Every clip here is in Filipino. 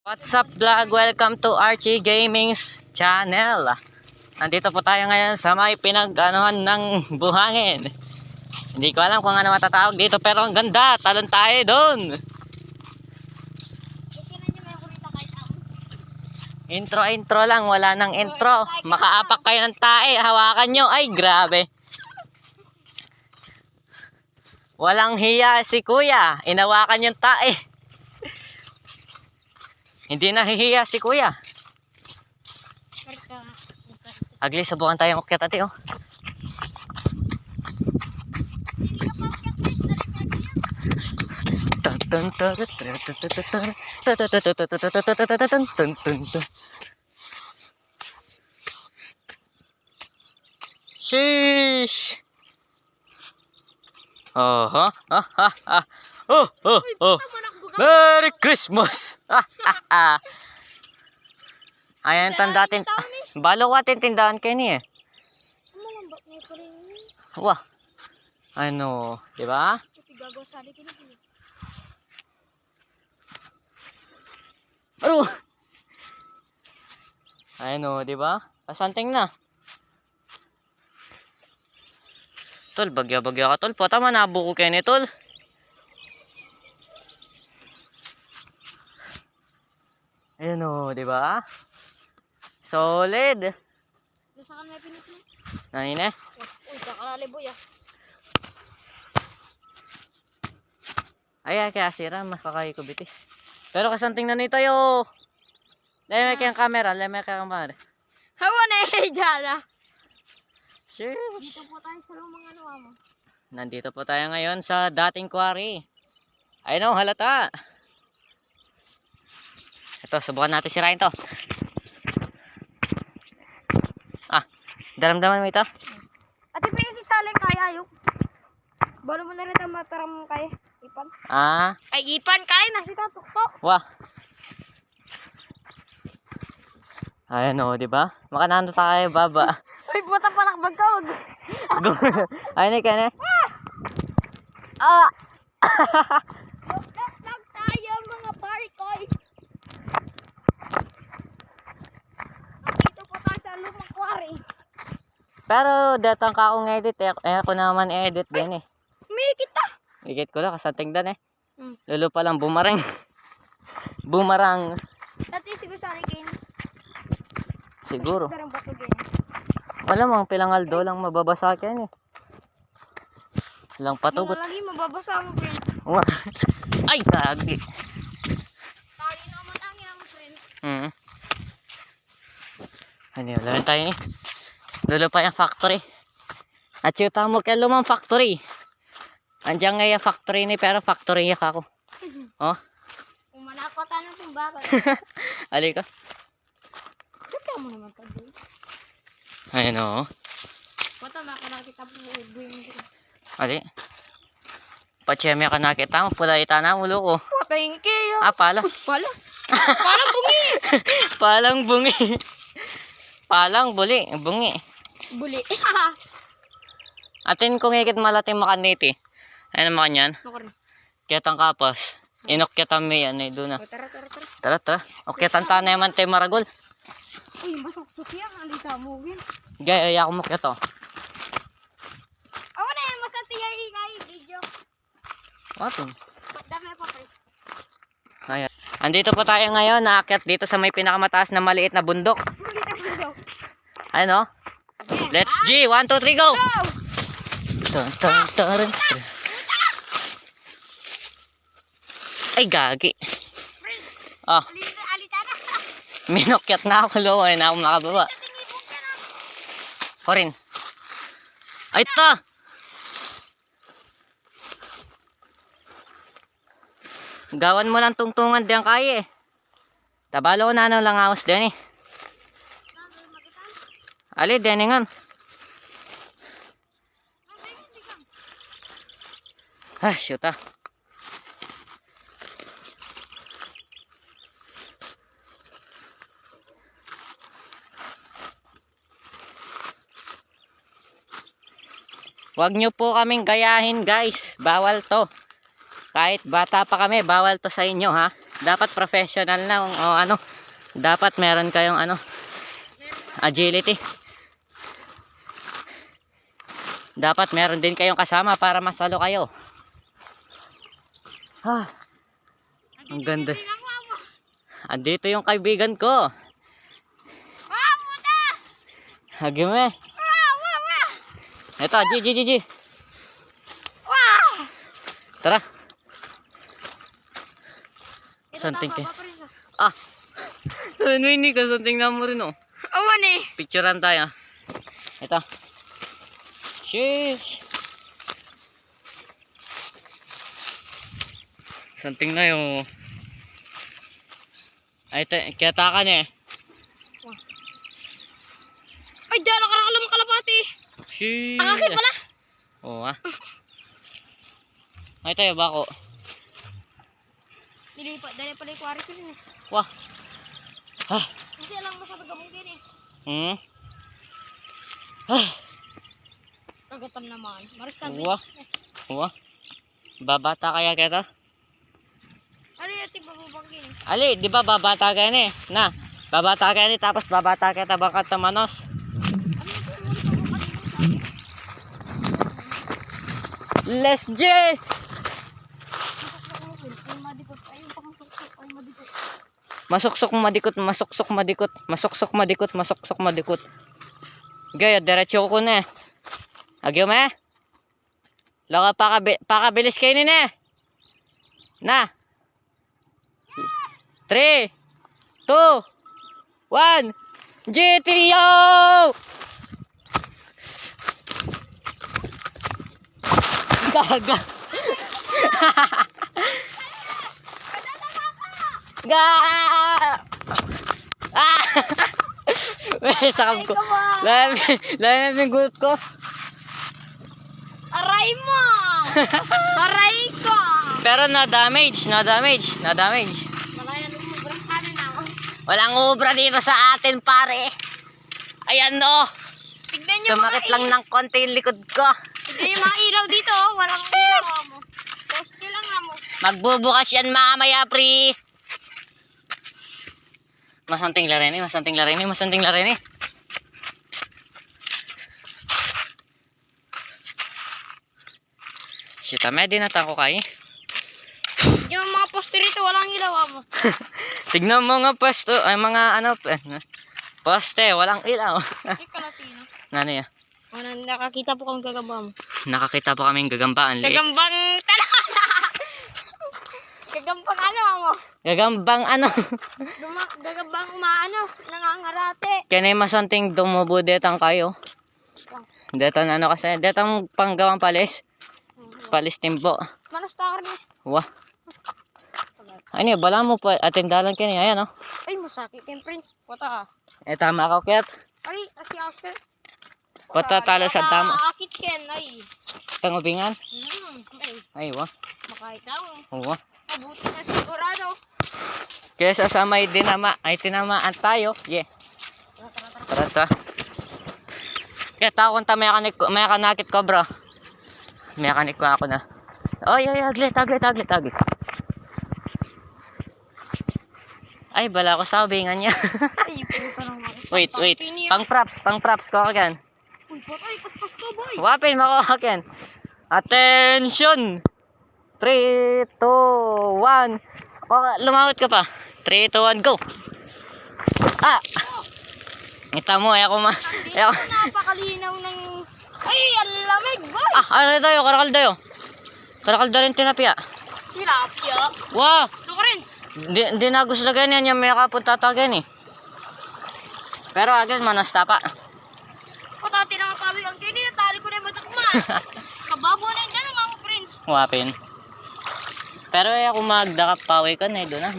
What's up vlog? Welcome to Archie Gaming's channel. Nandito po tayo ngayon sa may pinag-anuhan ng buhangin. Hindi ko alam kung ano matatawag dito pero ang ganda. Talon tayo doon. Intro lang. Wala nang intro. Makaapak kayo ng tae. Hawakan nyo. Ay grabe. Walang hiya si kuya. Inawakan yung tae. Hindi nahihiya si kuya. Agli, subukan tayong ukyat ate oh. Sheesh. Oh, ha ha ha. Oh. Merry Christmas! Ayan, tandatin. Balo ka tindahan kayo niya. Wah. Ano, di ba? Aro. Ano, di ba? Kasanting na. Tol, bagya-bagya ka tol. Tama na buko kayo ni tol. Ayan o, di ba? Solid. Saan may pinit mo? Nanine? Uy, kakalaliboy ah. Ay, kaya sira, makakay ko bitis. Pero kasanting na nito yo. Lemay kayang camera, lemay kayang camera. Hawa na eh, dyan ah. Sheesh. Dito po tayo sa lumang ano mo. Nandito po tayo ngayon sa dating quarry. Ayun o, halata. Ito, subukan natin sirain to. Daram-daman mo ito. Ate pa yung si Saleng kaya ayok. Balo mo na rin ang mataram kaya. Ipan. Ay, ipan kaya na si Tatuktok. Wah. Ayan o, diba? Makanando tayo, baba. Uy, puta palakbag ka. Ayun ka na. Lang tayo mga parikoy. Dito po tayo sa lumang quarry. Pero datang ka akong edit eh. Ako naman edit din eh. May kita. Igit ko lang, kasanting dan eh. Hmm. Lalo pa lang bumarang. Bumarang. Dati siguro sa akin. Siguro. Darang bato ganyan. Wala mang pilangaldo lang mababasa yan eh. Lang patugot. Mga lagi mababasa mo, friend. Ay, gagi. Tari naman ang yung friend. Ano yun, laman tayo eh. Lalo pa yung factory. At yung tamo kay lumang factory. Andiyan nga yung factory ni pero factory yak ako. Oh. Kung manakota ng pumbakan. Ali ka. Kaya mo naman ka doon. Ayun o. Bata, makanakita po buhay mo. Ali. Pacheme ka nakita mo. Pula ita na ulo ko. Thank you. Pala. Pala. Parang bungi. Palang bungi. Palang buli. Bungi. Buli. Atin kung higit malating makaniti. Ayun naman yan. Kitang kapas. Inokyatan mo yan eh. Doon na. Tara. Tara. Okyatan ta na yaman tayo maragol. Uy, masok-sok yan. Alita mo. Gaya, ayaw ko mukyat o. Ako na yan. Masatiya ikay video. Atin. Dami pa pa. Ayan. Andito po tayo ngayon. Naakyat dito sa may pinakamataas na maliit na bundok. Ayun o. Let's G. 1, 2, 3, go! Ay, gagi. Oh, Alita na. minokyat na ako. Lo, ay na ako makababa. Korin. Ay, ta! Gawan mo lang tungtungan diyan kaya eh. Tabalo ko na lang awas din eh. Ali, deningan. Shoot ah. Huwag nyo po kaming gayahin guys. Bawal to. Kahit bata pa kami, bawal to sa inyo ha. Dapat professional na o ano. Dapat meron kayong ano, agility. Dapat meron din kayong kasama para masalo kayo. Ang ganda. Andito yung kaibigan ko. Hagime. Ito, G. Tara. Something ka. Ini ka something na mo rin oh. Awan eh. Picturean tayo. Ito. Sheesh. Something na yung. Ay, kaya takan eh. Ay, dyan nakakalam ang kalapati. Sheesh. Ang akin pala. Oo Ay, tayo bako. Dilipat, dali pala yung kwari ko yun eh. Wah. Kasi alam mo siya pagkamungkin eh. Kagatan naman. Marisabi. Wah. Babata kaya kita? Ano yung tiba bubangkin eh? Ali, di ba babata kaya ni? Na, babata kaya ni tapos babata kita bangkat sa manos. Let's J! Masuksok madikot. Gaya, diretso ko na. Agyo me? Laka pakabilis kayo ni ne. Na. 3, 2, 1. GTO! Gaga. Sakam ko. Lahat ng gulot ko. Aray mo! Aray ko! Pero na damage. Malayan umubra sa amin ako. Walang ubra dito sa atin, pare. Ayan no. Tignan nyo Sumakit lang ng konti yung likod ko. Tignan yung mga ilaw dito. Walang ilaw mo. Poste lang mo. Magbubukas yan mamaya, pre. Masanting larin eh. Shit, may dinatan ko kayo. Yung mga poste rito, walang ilaw mo. Tignan mo nga pwesto, ay mga ano, poste, walang ilaw. Ay, kalatino. Nano yan? Nakakita po kami gagamba mo. Nakakita po kaming gagambaan. Gagambang talala! Gagambang ano mo? Gagambang ano? Gagambang umaano, nangangarate. Kaya masanting dumubudetang kayo. Detang ano kasi, detang panggawang palis. Palis timbo. Manos takar niya. Wah. Ay niya, bala mo pa, atindalan ka niya, ayan o. Ay, masakit yung prince. Pata. Tama ka, Kiat. Ay, asi after. Patatalo sa tama. Akit ken, ay. Tangubingan? Ay, Ay, wah. makaitaw. Wah. Mabuti na sigurado. Kesa sa may tinamaan tayo. Yeah. Tara. Kaya tao kung may kanakit ko, bro. Mekanik ko ako na. Ay, aglit. Ay, bala ko sa ubingan niya. Ay, puta lang ako. Wait. Pang props ko akin. Uy, ay, paspas ka, boy. Wapin mo ko akin. Attention! 3, 2, 1. Lumawit ka pa. 3, 2, 1, go! Kita mo, ako Dito napakalinaw ng... Ay, ang lamig, boy. Ano tayo? Karakalda rin tinapia. Tilapia. Wow! Ito ka rin. Hindi na gusto na ganyan yung may kapunta tagay eh. Pero agad manas tapa. Patati na nga pawi ang kini. Tali ko na yung matakman. Kababo na yun dyan, mga prince. Wapin. Pero ako magdakap paway ko na doon na.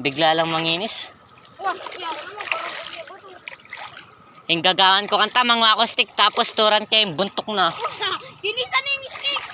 Bigla lang manginis. Wah, siya ako naman. Yung gagawan ko kanta mga acoustic tapos turan kayong buntok na. Ginisan na yung mistake.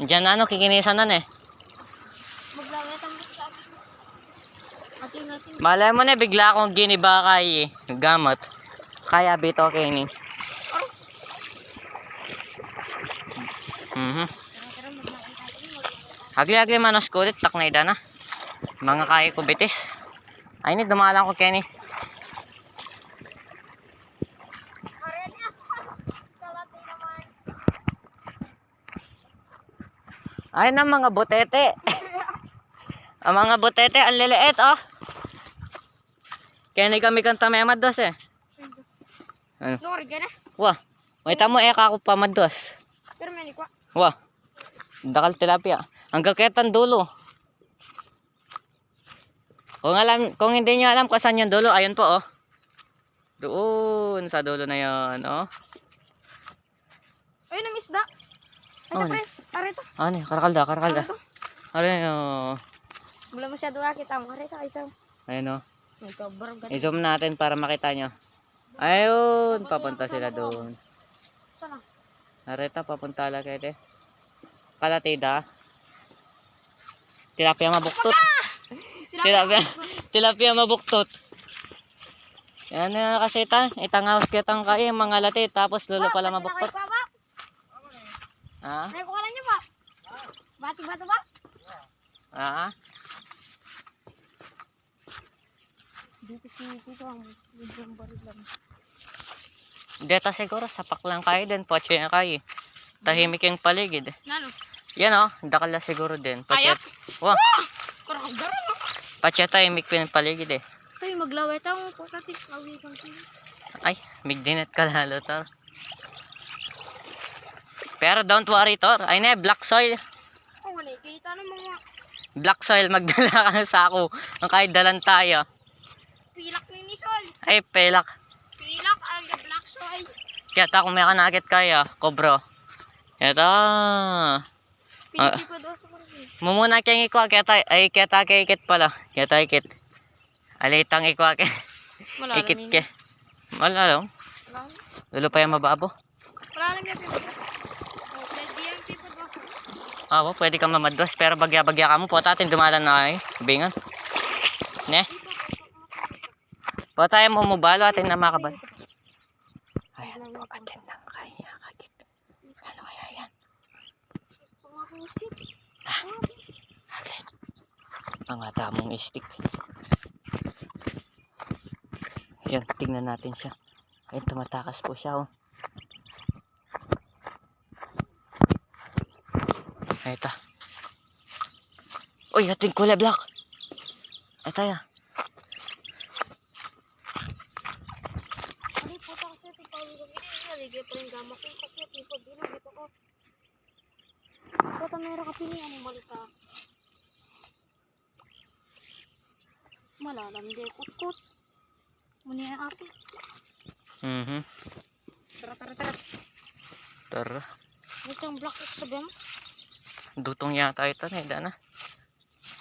Diyan na kikinisan na eh. Maglawet ang sabi ko. Atin. Malay mo na bigla akong giniba kay gamot. Kaya bito kayo ni. Agli manos kulit tak na idana. Mga kaya ko bitis. Ay, ni dumalang ko, Kenny. Ay na mga butete. Ang mga butete, ang liliit, oh. Kenny kami kanta may mados eh. Ano? Nori ka na. Wah, may tamo eka ako pa mados. Pero may likwa. Wah, dakal tilapia. Ang kaketan dulo. Kung hindi niyo alam kung saan yung dulo, ayun po, oh. Doon sa dulo na yon, oh. Ayun ang isda. Oh, Ay, pres. Arito. Ano, karakalda. Ayun, oh. Wala masyado kita mo. Arito, ito. Ayun, oh. May cover. I-zoom natin para makita nyo. Ayun, papunta sila doon. Sana. Narita, papunta lang kayo, Kalatida. Tilapia mabuktot. Tilapia mabuktot. Yan na kasi itangawas kitang kayo, mga lati, tapos lolo pala mabuktot. Ha? Ay, kukulan niyo pa. Bati-bato ba? Ha? Dito ang medyo baril lang. Dito siguro, sapak lang kayo din, potse na kayo. Tahimik yung paligid. Nalo? Yan o, dakala siguro din. Ayak? Wow, Karakagdara. potse tahimik yung paligid eh. Ay, maglaway tayo. Pagkati, awi kang sila. Ay, migdinet ka lalo, Tor. Pero don't worry, Tor. Ay na, black soil. Oh, wala. Kita ng mga Black soil, magdala ka ng sako. Ang kahit dalan tayo. pilak ni Sol. Ay, pelak. Pilak, ang black soy. Kaya ta, kung may kanakit kaya, kobro. Ito. Pilipin pa doon sa marami. Mumuna kayong ikwa, kaya ta kaikit pala. Kaya ta ikit. Alitang ikwa kaya. Malalim Ikit yun. ke. Malalim. Malalim. Dulo pa yung mababo. Malalim yung pipa. Oh, pwede yung pipa doon. Oo, pwede kang mamadwas. Pero bagya-bagya ka mo. Po tatin dumalan na ay. Bingan. Ne? Po tayo mo mubalo atin na makabal. Ayan po, atin lang kaya kakit. Ano kaya yan? Ah, atin. Mga damong stick. Yan, tingnan natin siya. Ayun, tumatakas po siya, oh. Ay, ito. Uy, ating kulay black. Ay, tayo. Ay, puta kasi ito pa yung gamitin. Naligay pa yung gama ko kasi ito pa binagito ko. Puta meron ka pini. Anong malita? Malalam di kutkut. Muna yung apo. Tara. Tara. Ito yung black ito sabi mo. Dutong yata ito na, hindi na.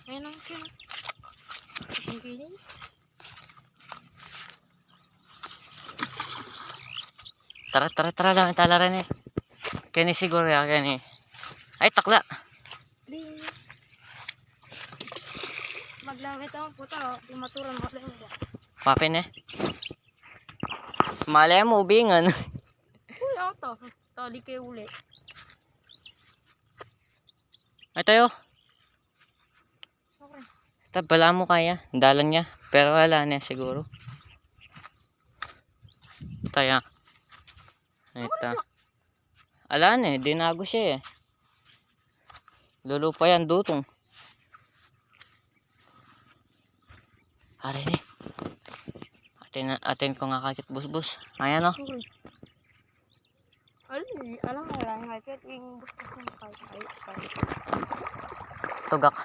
Ayun ang kino. Ang kino. Tara lang, tala rin eh. Kani siguro ya, kani. Ay, takla. Maglawit ako puta. Di maturan mo lang ba? Mapin eh. Malay mo, ubingan. Uy, ako to. Tali kayo uli. Ay, tayo. Okay. Ito, bala mo kaya. Dalan niya. Pero wala na siguro. Tayo. Ito. Ala na eh, dinago siya eh. Lulupa yan, dutong. Aray eh. Atin ko nga kakit busbus. Ayan o. Okay. Alam mo lang. Kahit yung gusto ko kahit. Tugak.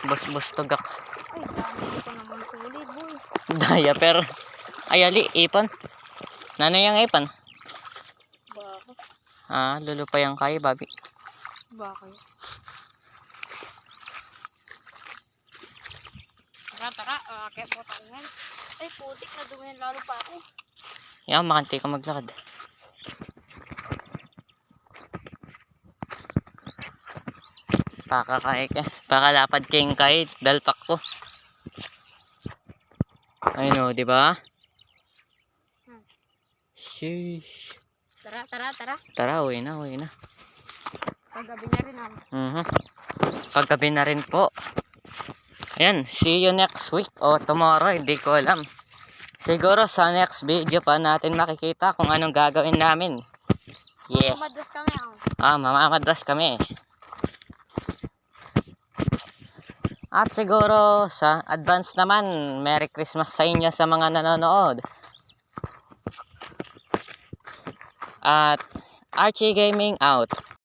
Busbus tugak. Ay, dami ko naman sulit, boy. Daya pero. Ayali, ipon. Nanay yung ipon. Baka. Ah, lulupa yung kay, babi. Baka. Tara. Kaya po tangan. Ay, putik na dumayan lalo pa ako. Yan, makanti ka maglakad. Pakakay ka. Pakalapad kayong kay, dalpak ko. Ayun o, di ba? Sheesh. Tara. Tara, uwi na. Paggabi na rin ako. Paggabi na rin po. Ayan, see you next week o tomorrow, hindi ko alam. Siguro sa next video pa natin makikita kung anong gagawin namin. Yeah. Mamamadras kami. Mamamadras kami. At siguro sa advance naman, Merry Christmas sa inyo sa mga nanonood. At Archie Gaming out.